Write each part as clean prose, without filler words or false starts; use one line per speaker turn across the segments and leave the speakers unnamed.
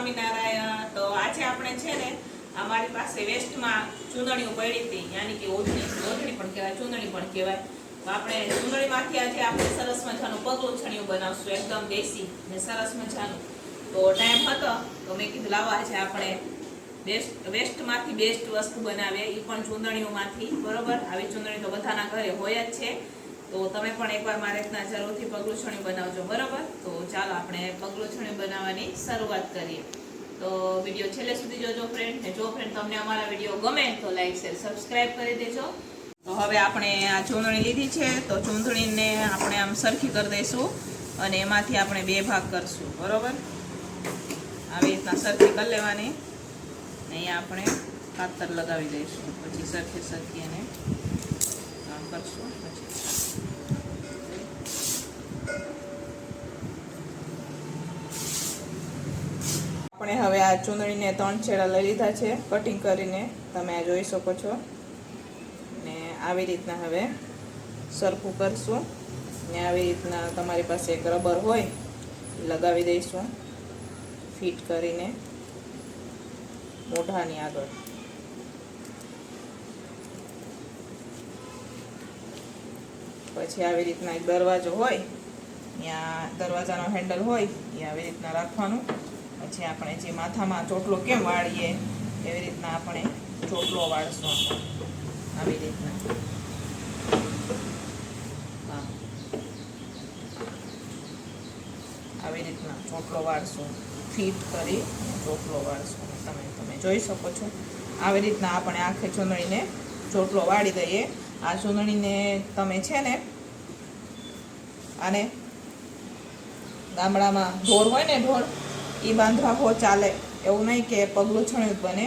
સ્વામિનારાયણ। તો આજે આપણે છે ને અમારી પાસે વેસ્ટમાં ચૂંદડીઓ પડી હતી, યાની કે ઓઢણી પણ કહેવાય, ચૂંદડી પણ કહેવાય। તો આપણે ચૂંદડીમાંથી આજે આપણે સરસ મજાનું પગલું છણિયું બનાવશું, એકદમ દેશી ને સરસ મજાનું। તો ટાઈમ હતો તો મેં કીધું લાવો આજે આપણે વેસ્ટમાંથી બેસ્ટ વસ્તુ બનાવીએ, એ પણ ચૂંદડીઓમાંથી। બરોબર, આવી ચૂંદડી તો બધાના ઘરે હોય જ છે। તો તમે પણ એકવાર મારી રીતના જરૂરથી પગલું છણિયું બનાવજો, બરોબર। તો ચાલો આપણે પગલું છણિયું બનાવવાની શરૂઆત કરીએ। તો વિડીયો છેલ્લે સુધી જોજો ફ્રેન્ડ, ને જો ફ્રેન્ડ તમને અમારા વિડીયો ગમે તો લાઈક શેર સબસ્ક્રાઈબ કરી દેજો। તો હવે આપણે આ ચૂંદડી લીધી છે, તો ચૂંદડીને આપણે આમ સરખી કરી દઈશું અને એમાંથી આપણે બે ભાગ કરશું, બરોબર। આવી રીતના સરખી કરી લેવાની, અહીંયા આપણે કાતર લગાવી દઈશું, પછી સરખી એને આમ કરશું। પછી આપણે હવે આ ચૂંદડીને 3 છેડા લઈ લીધા છે કટિંગ કરીને, તમે આ જોઈ શકો છો। ને આવી રીતના હવે સરખું કરશું, ને આવી રીતના તમારી પાસે એક રબર હોય લગાવી દઈશું ફિટ કરીને મોઢાની આગળ। પછી આવી રીતના એક દરવાજો હોય, ત્યાં દરવાજાનો હેન્ડલ હોય એ આવી રીતના રાખવાનું। પછી આપણે જે માથામાં ચોટલો કેમ વાળીએ એવી રીતના આપણે ચોટલો વાળશું, આવી રીતના। આવી રીતના ચોટલો વાળશું, ફિટ કરી ચોટલો વાળશું। તમે જોઈ શકો છો આવી રીતના આપણે આખી ચૂંદડીને ચોટલો વાળી દઈએ। આ ચૂંદડીને તમે છે ને આને ગામડામાં ઢોર હોય ને, ઢોર એ બાંધવા હો ચાલે, એવું નહીં કે પગલું છણિયું જ બને,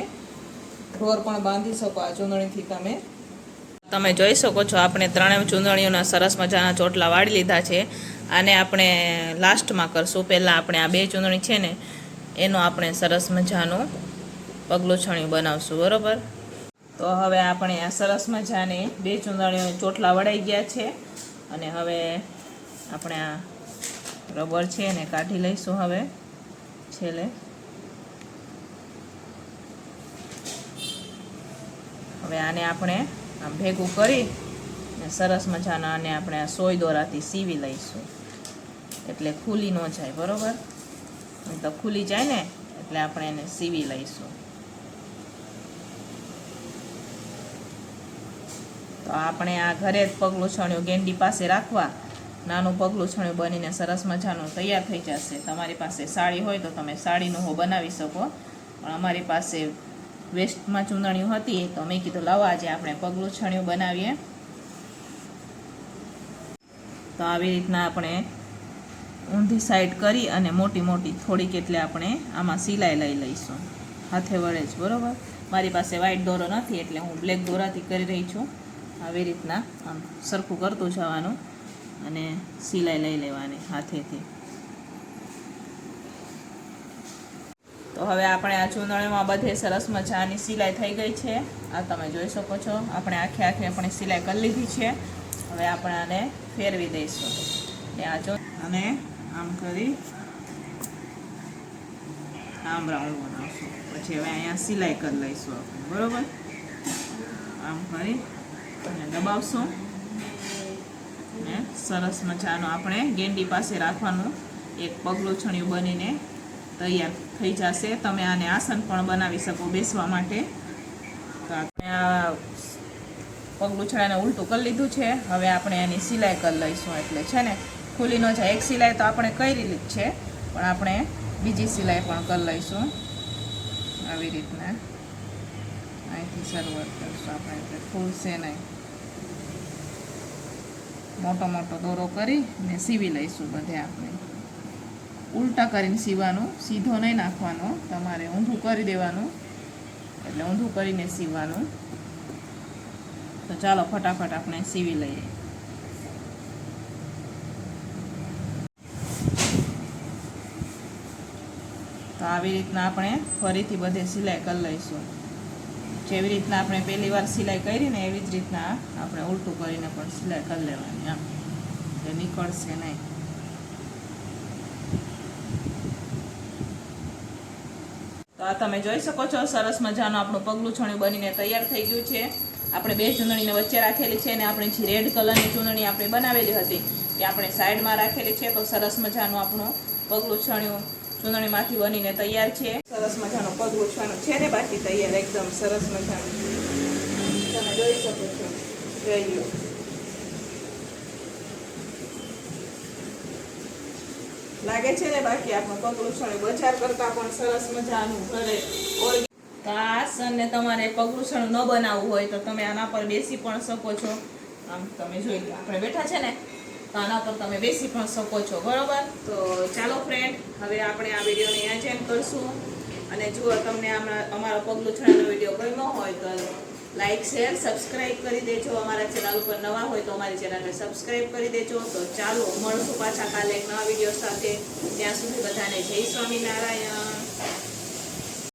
ઢોર પણ બાંધી શકો આ ચૂંદડીથી તમે જોઈ શકો છો આપણે ત્રણેય ચૂંદડીઓના સરસ મજાના ચોટલા વાળી લીધા છે। આને આપણે લાસ્ટમાં કરશું, પહેલાં આપણે આ બે ચૂંદડી છે ને એનું આપણે સરસ મજાનું પગલું છણિયું બનાવશું, બરાબર। તો હવે આપણે આ સરસ મજાની બે ચૂંદડીઓ ચોટલા વળાઈ ગયા છે, અને હવે આપણે આ રબર છે એને કાઢી લઈશું હવે છેલ્લે। હવે આને આપણે આમ ભેગું કરી ને સરસ મજાના આને આપણે આ સોય દોરાથી સીવી લઈશું, એટલે ખુલી ન જાય, બરાબર। તો ખુલી જાય ને એટલે આપણે એને સીવી લઈશું। તો આપણે આ ઘરે જ પગલું છણિયું ગેંડી પાસે રાખવા નાનું પગલું છણિયું બનીને સરસ મજાનું તૈયાર થઈ જશે। તમારી પાસે સાડી હોય તો તમે સાડીનું હો બનાવી શકો, પણ અમારી પાસે વેસ્ટમાં ચૂંદડીઓ હતી તો મેં કીધું લાવો આજે આપણે પગલું છણિયું બનાવીએ। તો આવી રીતના આપણે ઊંધી સાઈડ કરી અને મોટી મોટી થોડીક એટલે આપણે આમાં સિલાઈ લઈ લઈશું હાથે વડે જ, બરાબર। મારી પાસે વ્હાઈટ દોરો નથી એટલે હું બ્લેક દોરાથી કરી રહી છું। આવી રીતના આમ સરખું કરતું જવાનું અને સિલાઈ લઈ લેવાની હાથેથી। તો હવે આપણે આ ચૂંદડીમાં બધે સરસ મજાની સિલાઈ થઈ ગઈ છે, આ તમે જોઈ શકો છો। આપણે આખે આપણે સિલાઈ કરી લીધી છે। હવે આપણે આને ફેરવી દઈશું, ને અને આમ કરી આમ રાઉન્ડ બનાવશું। પછી હવે અહીંયા સિલાઈ કરી લઈશું આપણે, બરાબર। આમ કરી અને દબાવશું, ને સરસ મજાનું આપણે ગેંડી પાસે રાખવાનું એક પગલું છણિયું બનીને તૈયાર થઈ જશે। તમે આને આસન પણ બનાવી શકો બેસવા માટે। તો આપણે આ પગલું છણાને ઉલટું કરી લીધું છે, હવે આપણે એની સિલાઈ કરી લઈશું, એટલે છે ને ખુલી ન જાય। એક સિલાઈ તો આપણે કરી જ છે, પણ આપણે બીજી સિલાઈ પણ કરી લઈશું આવી રીતના। અહીંથી શરૂઆત કરીશું આપણે, એટલે ખુલશે નહીં। મોટો મોટો દોરો કરી ને સીવી લઈશું બધે આપણે। ઉલટા કરીને સીવાનું, સીધો નહીં નાખવાનો, તમારે ઊંધું કરી દેવાનું, એટલે ઊંધું કરીને સીવવાનું। તો ચાલો ફટાફટ આપણે સીવી લઈએ। તો આવી રીતના આપણે ફરીથી બધે સિલાઈ કરી લઈશું। જેવી રીતના આપણે પહેલી વાર સિલાઈ કરી ને એવી જ રીતના આપણે ઉલટું કરીને પણ સિલાઈ કરી લેવાની, આમ એટલે નીકળશે નહીં। તો આ તમે જોઈ શકો છો સરસ મજાનું આપણું પગલું છણિયું બનીને તૈયાર થઈ ગયું છે. આપણે બે ચૂંદડીને વચ્ચે રાખેલી છે અને આપણે જે રેડ કલરની ચૂંદડી આપણે બનાવેલી હતી એ આપણે સાઈડમાં રાખેલી છે. તો સરસ મજાનું આપણું પગલું છણિયું ચૂંદડીમાંથી બનીને તૈયાર છે. સરસ મજાનું પગલું છણિયું છે ને બાકી તૈયાર એકદમ સરસ મજાનું તમે જોઈ શકો છો. જોઈ લો. લાગે છે ને બાકી આપણું પગલું છણિયું બજાર કરતા પણ સરસ મજાનું ઘરે તો આ આસનને તમારે પગલું છણિયું ન બનાવવું હોય તો તમે આના પર બેસી પણ શકો છો. આમ તમે જોઈ લો આપણે બેઠા છે ને તો આના પર તમે બેસી પણ શકો છો. બરોબર. તો ચાલો ફ્રેન્ડ, હવે આપણે આ વિડીયોને અહીંયા જ એન્ડ કરશું. અને જો તમને અમારો પગલું છણિયાનો વિડીયો ગમ્યો હોય તો લાઈક શેર સબસ્ક્રાઈબ કરી દેજો. અમારા ચેનલ ઉપર નવા હોય તો અમારી ચેનલને સબસ્ક્રાઈબ કરી દેજો. તો ચાલો મળશું પાછા કાલે એક નવા વિડીયો સાથે. ત્યાં સુધી બધાને જય સ્વામિનારાયણ.